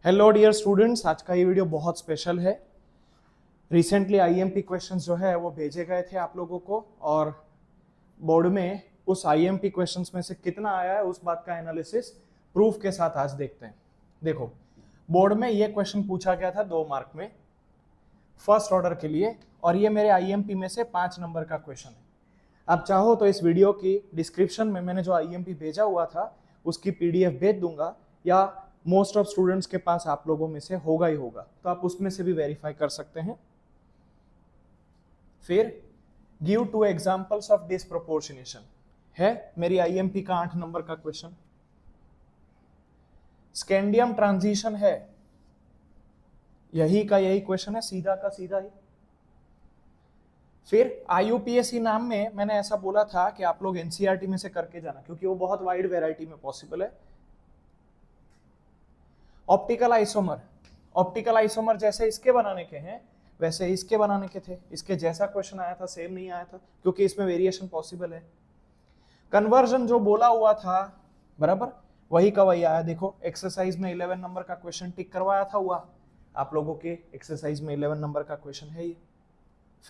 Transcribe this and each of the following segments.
Hello dear students, आज का ये वीडियो बहुत स्पेशल है। रिसेंटली आईएमपी क्वेश्चंस जो है वो भेजे गए थे आप लोगों को, और बोर्ड में उस आईएमपी क्वेश्चंस में से कितना आया है उस बात का एनालिसिस प्रूफ के साथ आज देखते हैं। देखो, बोर्ड में ये क्वेश्चन पूछा गया था 2 मार्क में फर्स्ट ऑर्डर के लिए, और ये मेरे आईएमपी में से 5 नंबर का क्वेश्चन है। आप चाहो तो इस वीडियो की डिस्क्रिप्शन में मैंने जो आईएमपी भेजा हुआ था उसकी पीडीएफ भेज दूंगा, या मोस्ट ऑफ स्टूडेंट्स के पास आप लोगों में से होगा ही होगा, तो आप उसमें से भी वेरीफाई कर सकते हैं। फिर गिव 2 एग्जांपल्स ऑफ डिसप्रोपोर्शनेशन है मेरी आईएमपी का 8 नंबर का क्वेश्चन। स्कैंडियम ट्रांजिशन है, यही का यही क्वेश्चन है, सीधा का सीधा ही। फिर आईयूपीएससी नाम में मैंने ऐसा बोला था कि आप लोग एनसीईआरटी में से करके जाना, क्योंकि वो बहुत वाइड वैरायटी में पॉसिबल है। ऑप्टिकल आइसोमर जैसे इसके बनाने के हैं वैसे इसके बनाने के थे, इसके जैसा क्वेश्चन आया था सेम नहीं आया था, क्योंकि इसमें वेरिएशन पॉसिबल है। कन्वर्जन जो बोला हुआ था बराबर वही का वही आया। देखो, एक्सरसाइज में 11 नंबर का क्वेश्चन टिक करवाया था, हुआ आप लोगों के एक्सरसाइज में 11 नंबर का क्वेश्चन है ये।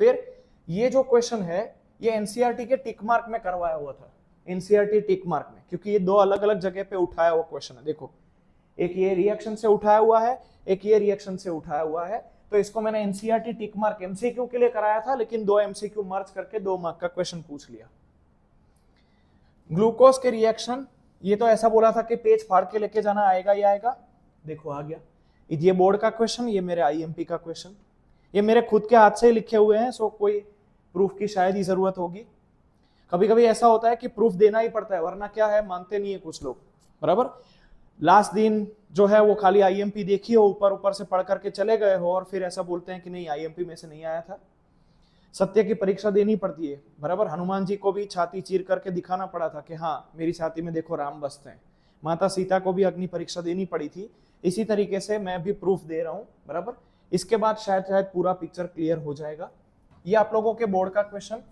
फिर ये जो क्वेश्चन है ये एनसीईआरटी के टिक मार्क में करवाया हुआ था, एनसीईआरटी टिक मार्क में, क्योंकि ये 2 अलग अलग जगह पे उठाया हुआ क्वेश्चन है। देखो, एक ये रिएक्शन से उठाया हुआ है, एक ये रिएक्शन से उठाया हुआ है, तो इसको मैंने एनसीईआरटी टिक मार्क एमसीक्यू के लिए कराया था, लेकिन 2 एमसीक्यू मर्ज करके 2 मार्क का क्वेश्चन पूछ लिया। ग्लूकोज के रिएक्शन, ये तो ऐसा बोला था कि पेज फाड़ के लेके जाना, आएगा ही आएगा। देखो आ गया, ये बोर्ड का क्वेश्चन, ये मेरे आईएमपी का क्वेश्चन, ये मेरे खुद के हाथ से ही लिखे हुए हैं, सो कोई प्रूफ की शायद ही जरूरत होगी। कभी कभी ऐसा होता है कि प्रूफ देना ही पड़ता है, वरना क्या है, मानते नहीं है कुछ लोग, बराबर। लास्ट दिन जो है वो खाली आईएमपी देखी हो, ऊपर ऊपर से पढ़ करके चले गए हो, और फिर ऐसा बोलते हैं कि नहीं आईएमपी में से नहीं आया था। सत्य की परीक्षा देनी पड़ती है, बराबर। हनुमान जी को भी छाती चीर करके दिखाना पड़ा था कि हाँ मेरी छाती में देखो राम बसते हैं। माता सीता को भी अग्नि परीक्षा देनी पड़ी थी। इसी तरीके से मैं भी प्रूफ दे रहा हूं, बराबर। इसके बाद शायद पूरा पिक्चर क्लियर हो जाएगा। ये आप लोगों के बोर्ड का क्वेश्चन।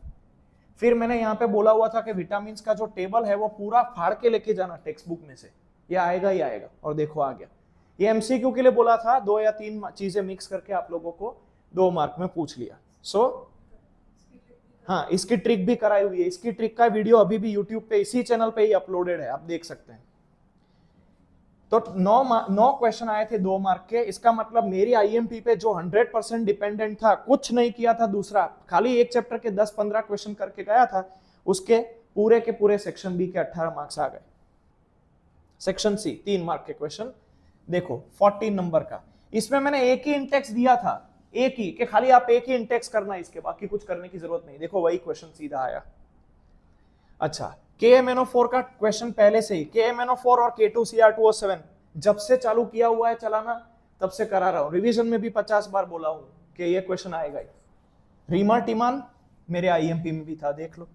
फिर मैंने यहाँ पे बोला हुआ था कि विटामिन का जो टेबल है वो पूरा फाड़ के लेके जाना टेक्स्ट बुक में से, ये आएगा ही आएगा, और देखो आ गया। ये एमसीक्यू के लिए बोला था, 2 या 3 चीजें मिक्स करके आप लोगों को 2 मार्क में पूछ लिया। हाँ, इसकी ट्रिक भी कराई हुई है। इसकी ट्रिक का वीडियो अभी भी यूट्यूब पे इसी चैनल पे ही अपलोडेड है, आप देख सकते हैं। तो 9 क्वेश्चन आए थे 2 मार्क के। इसका मतलब मेरी आईएमपी पे जो 100% डिपेंडेंट था, कुछ नहीं किया था दूसरा, खाली एक चैप्टर के 10-15 क्वेश्चन करके गया था, उसके पूरे के पूरे सेक्शन बी के 18 मार्क्स आ गए। सेक्शन सी 3 मार्क के क्वेश्चन, देखो 14 नंबर का, इसमें मैंने एक ही इंटेक्स दिया था, एक ही, कि खाली आप एक ही इंटेक्स करना, इसके बाकी कुछ करने की जरूरत नहीं। देखो वही क्वेश्चन सीधा आया। अच्छा, KMnO4 का क्वेश्चन पहले से ही, KMnO4 और K2Cr2O7 जब से चालू किया हुआ है चलाना, तब से करा रहा हूं, रिवीजन में भी 50 बार बोला हूं कि ये क्वेश्चन आएगा ही। रीमा टिमान मेरे आईएमपी में भी था, देख लो।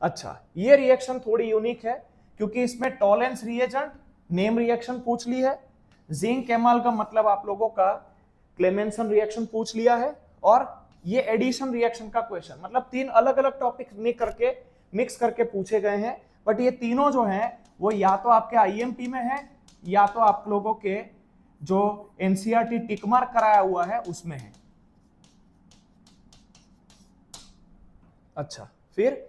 अच्छा, ये रिएक्शन थोड़ी यूनिक है, क्योंकि इसमें टॉलेंस रिएजेंट नेम रिएक्शन पूछ ली है, जिंक एमाल का मतलब आप लोगों का क्लेमेंसन रिएक्शन पूछ लिया है, और ये एडिशन रिएक्शन का क्वेश्चन, मतलब 3 अलग अलग टॉपिक मिक्स करके पूछे गए हैं। बट ये तीनों जो हैं वो या तो आपके आईएमपी में है, या तो आप लोगों के जो एनसीईआरटी टिक मार्क कराया हुआ है उसमें है। अच्छा, फिर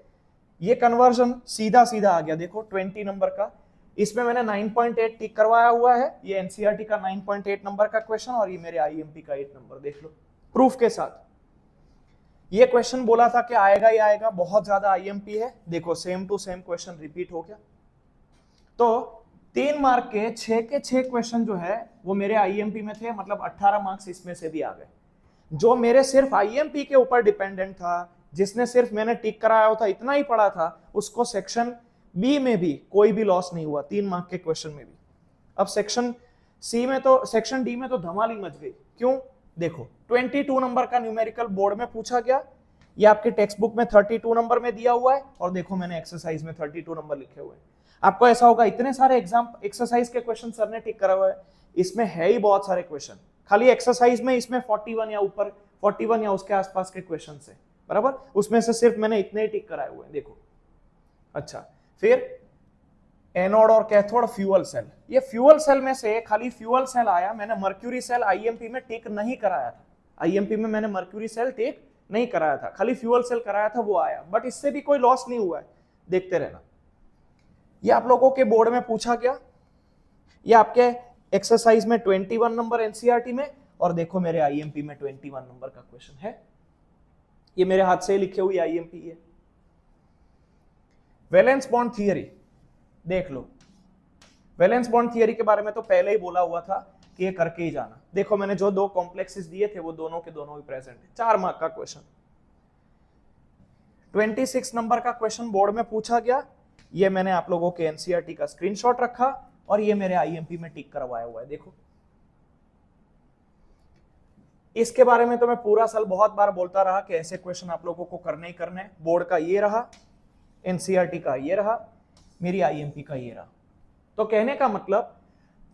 ये कन्वर्जन सीधा सीधा आ गया। देखो 20 नंबर का, इसमें मैंने 9.8 टिक करवाया हुआ है। ये एनसीईआरटी का 9.8 नंबर का क्वेश्चन, और ये मेरे आईएमपी का 8 नंबर, देख लो प्रूफ के साथ। ये क्वेश्चन बोला था कि आएगा ही आएगा, बहुत ज्यादा आईएमपी है। देखो same to same question repeat हो गया। तो 3 मार्क के 6 के 6 क्वेश्चन जो है वो मेरे आईएमपी में थे, मतलब 18 मार्क्स इसमें से भी आ गए। जो मेरे सिर्फ आईएमपी के ऊपर डिपेंडेंट था, जिसने सिर्फ मैंने टिक कराया था, इतना ही पढ़ा था, उसको सेक्शन बी में भी कोई भी लॉस नहीं हुआ, 3 मार्क के क्वेश्चन में भी। अब सेक्शन डी में तो धमाल ही मच गई। क्यों? देखो 22 नंबर का न्यूमेरिकल बोर्ड में पूछा गया, ये आपके टेक्स्ट बुक में 32 नंबर में दिया हुआ है, और देखो मैंने एक्सरसाइज में 32 नंबर लिखे हुए हैं। आपको ऐसा होगा इतने सारे एग्जाम एक्सरसाइज के क्वेश्चन सर ने टिक करा हुआ है, इसमें है ही बहुत सारे क्वेश्चन। खाली एक्सरसाइज में इसमें 41 या ऊपर 41 या उसके आसपास के क्वेश्चन है, बराबर। उसमें से सिर्फ मैंने इतने ही टिक कराए हुए हैं, देखो। अच्छा, फिर एनोड और कैथोड फ्यूअल सेल। ये फ्यूअल सेल में से खाली फ्यूअल सेल आया, मैंने मर्क्यूरी सेल आईएमपी में टिक नहीं कराया था। आईएमपी में मैंने मर्क्यूरी सेल टिक नहीं कराया था, खाली फ्यूअल सेल कराया था, वो आया। बट इससे भी कोई लॉस नहीं हुआ है, देखते रहना। ये आप लोगों के बोर्ड में पूछा गया, ये आपके एक्सरसाइज में 21 नंबर एनसीईआरटी में, और देखो मेरे आईएमपी में 21 नंबर का क्वेश्चन है। ये मेरे हाथ से लिखे हुई आईएमपी है। वैलेंस बॉन्ड थियरी देख लो। वैलेंस बॉन्ड थियरी के बारे में तो पहले ही बोला हुआ था कि ये करके ही जाना। देखो मैंने जो दो कॉम्प्लेक्सेस दिए थे वो दोनों के दोनों ही प्रेजेंट है। 4 मार्क का क्वेश्चन, 26 नंबर का क्वेश्चन बोर्ड में पूछा गया। ये मैंने आप लोगों के एनसीईआरटी का स्क्रीनशॉट रखा और ये मेरे आईएमपी में टिक करवाया हुआ है। देखो इसके बारे में तो मैं पूरा साल बहुत बार बोलता रहा कि ऐसे क्वेश्चन आप लोगों को करने ही करने। बोर्ड का ये रहा, एनसीईआरटी का ये रहा, मेरी आईएमपी का ये रहा। तो कहने का मतलब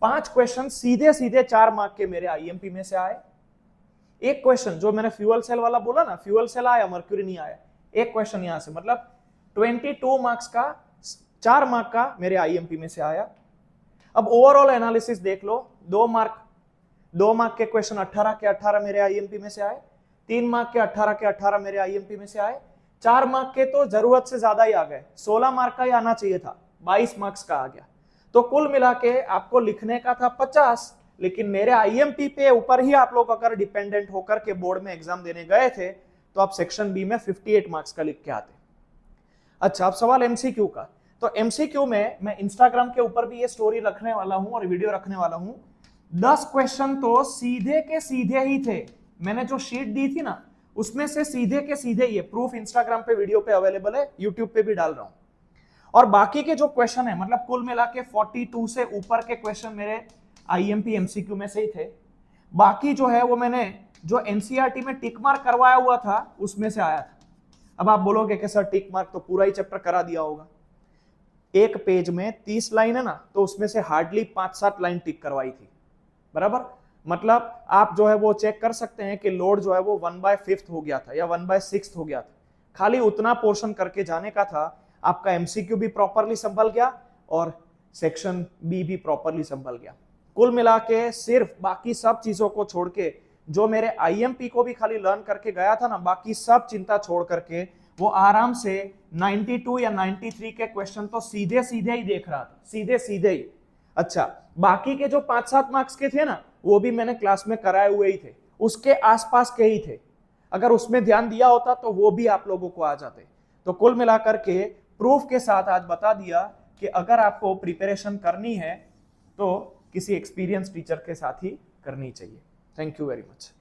5 क्वेश्चन सीधे सीधे 4 मार्क के मेरे आईएमपी में से आए। एक क्वेश्चन जो मैंने फ्यूअल सेल वाला बोला ना, फ्यूअल सेल आया, मर्क्यूरी नहीं आया। एक क्वेश्चन यहां से, मतलब 22 मार्क्स का 4 मार्क का मेरे आईएमपी में से आया। अब ओवरऑल एनालिसिस देख लो। 2 मार्क के क्वेश्चन 18 के 18 मेरे आईएमपी में से आए। 3 मार्क के 18 के 18 मेरे आईएमपी में से आए। 4 मार्क के तो जरूरत से ज्यादा ही आ गए, 16 मार्क का ही आना चाहिए था, 22 मार्क्स का आ गया। तो कुल मिला के आपको लिखने का था 50, लेकिन मेरे आईएमपी पे ऊपर ही आप लोग अगर डिपेंडेंट होकर के बोर्ड में एग्जाम देने गए थे तो आप सेक्शन बी में 58 मार्क्स का लिख के आते। अच्छा, अब सवाल एमसीक्यू का। तो एमसीक्यू में मैं इंस्टाग्राम के ऊपर भी ये स्टोरी रखने वाला हूं और वीडियो रखने वाला हूं। 10 क्वेश्चन तो सीधे के सीधे ही थे। मैंने जो शीट दी थी ना उसमें से सीधे के सीधे, ये प्रूफ इंस्टाग्राम पे वीडियो पे अवेलेबल है, यूट्यूब पे भी डाल रहा हूं। और बाकी के जो क्वेश्चन है, मतलब कुल मिला के 42 से ऊपर के क्वेश्चन मेरे आईएमपी एमसीक्यू में से ही थे। बाकी जो है वो मैंने जो एनसीईआरटी में टिक मार्क करवाया हुआ था उसमें से आया था। अब आप बोलोगे कि सर टिक मार्क तो पूरा ही चैप्टर करा दिया होगा। एक पेज में 30 लाइन है ना, तो उसमें से हार्डली 5-7 लाइन टिक करवाई थी, बराबर। मतलब आप जो है वो चेक कर सकते हैं कि लोड जो है वो 1/5 हो गया था या 1/6 हो गया था। खाली उतना पोर्शन करके जाने का था। आपका एमसीक्यू भी प्रॉपरली संभल गया और सेक्शन बी भी प्रॉपरली संभल गया। कुल मिला के सिर्फ बाकी सब चीजों को छोड़ के, जो मेरे आईएमपी को भी खाली लर्न करके गया था ना, बाकी सब चिंता छोड़ करके वो आराम से 92 या 93 के क्वेश्चन तो सीधे सीधे ही देख रहा था, सीधे सीधे ही। अच्छा, बाकी के जो 5-7 मार्क्स के थे ना, वो भी मैंने क्लास में कराए हुए ही थे, उसके आसपास के ही थे। अगर उसमें ध्यान दिया होता तो वो भी आप लोगों को आ जाते। तो कुल मिलाकर के प्रूफ के साथ आज बता दिया कि अगर आपको प्रिपरेशन करनी है तो किसी एक्सपीरियंस टीचर के साथ ही करनी चाहिए। Thank you very much.